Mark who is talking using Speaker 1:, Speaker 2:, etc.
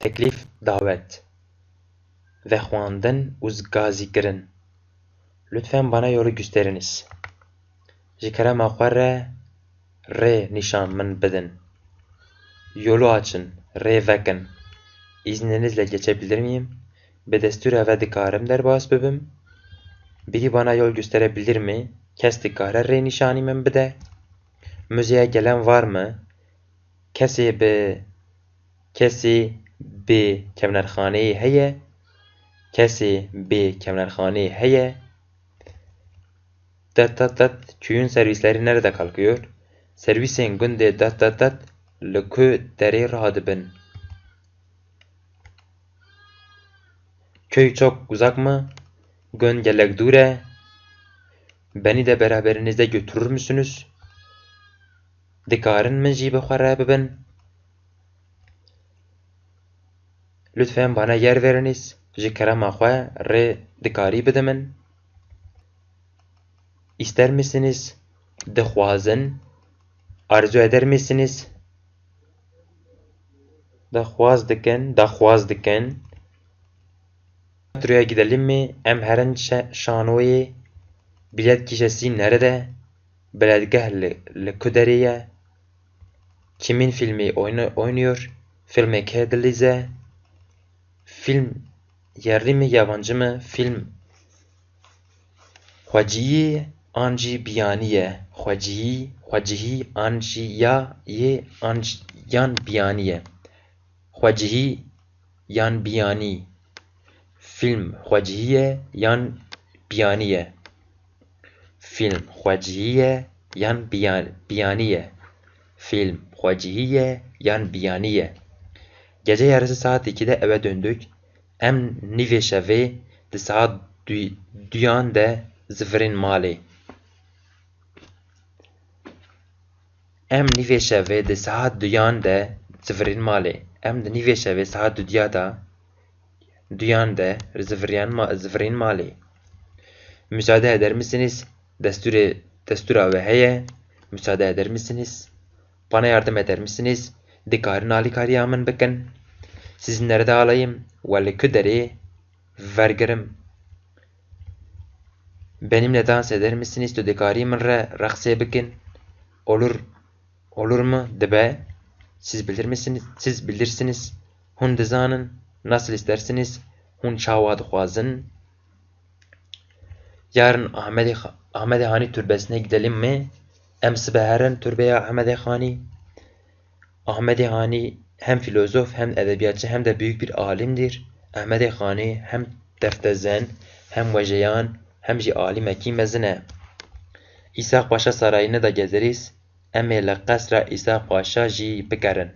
Speaker 1: Teklîf davet ve xwandin û gazîkirin. Lütfen bana yolu gösteriniz. Ji kerema xwe re rê nîşan min bidin. Yolu açın, rê vekin. İzninizle geçebilir miyim? Bi destûra ve dikarim derbas bibim? Biri bana yol gösterebilir mi? Kes dikare rê nîşanî min bide? Müzeye gelen var mı? Kesî bi kevnerxaneyê heye? Kesî bi kevnerxaneyê heye? Köyün servisleri nerede kalkıyor? Servisên gundê li ku derê radibin. Köy çok uzak mı? Gund gelek dûr e? Beni de beraberinizde götürür müsünüz? Dikarin min jî bi xwe re bibin? Lütfen bana yer veriniz. Ji kerema xwe rê dikarî bide min? İster misiniz? Dixwazin? Arzu eder misiniz? Daxwaz dikin? Tiyatroya gidelim mi? Em herin şanoyê? Bilet gişesi nerede? Biletgeh li ku derê ye? Kimin filmi oynuyor? Filmê kê dilîze? Film yerli mi yabancı mı? Film xwecihî an jî biyanî ye? Xwecihî an jî yan biyanî ye? Xwecihî yan biyanî. Film xwecihî ye yan biyanî ye? Film xwecihî ye yan biyanî ye? Film xwecihî ye yan biyanî ye? Gece yarısı saat 2'de eve döndük. Em nîvê şevê di saat duyan de zifirên malê. Em di nîvê şevê saat duyan de zifirên malê. Müsaade eder misiniz? Destura ve heye. Müsaade eder misiniz? Bana yardım eder misiniz? Dikarin alîkariya min bikin. Sizi nerede alayım? Ve li ku derê vergirim. Benimle dans eder misiniz? Tu dikarî min re reqsê bikin? Olur mu? Dibe. Siz bilirsiniz. Hûn dizanin. Nasıl istersiniz? Hûn çawa dixwazin? Yarın Ahmedê Hanî türbesine gidelim mi? Em sibeherin türbeya Ahmedê Hanî. Ahmedê Hanî hem filozof hem edebiyatçı hem de büyük bir alimdir. Ahmedê Hanî hem deftezen hem vejeyan hem jî alimekî mezin e. İshak Paşa sarayını da gezeriz. Em ê li qesra İshak Paşa jî bikerin.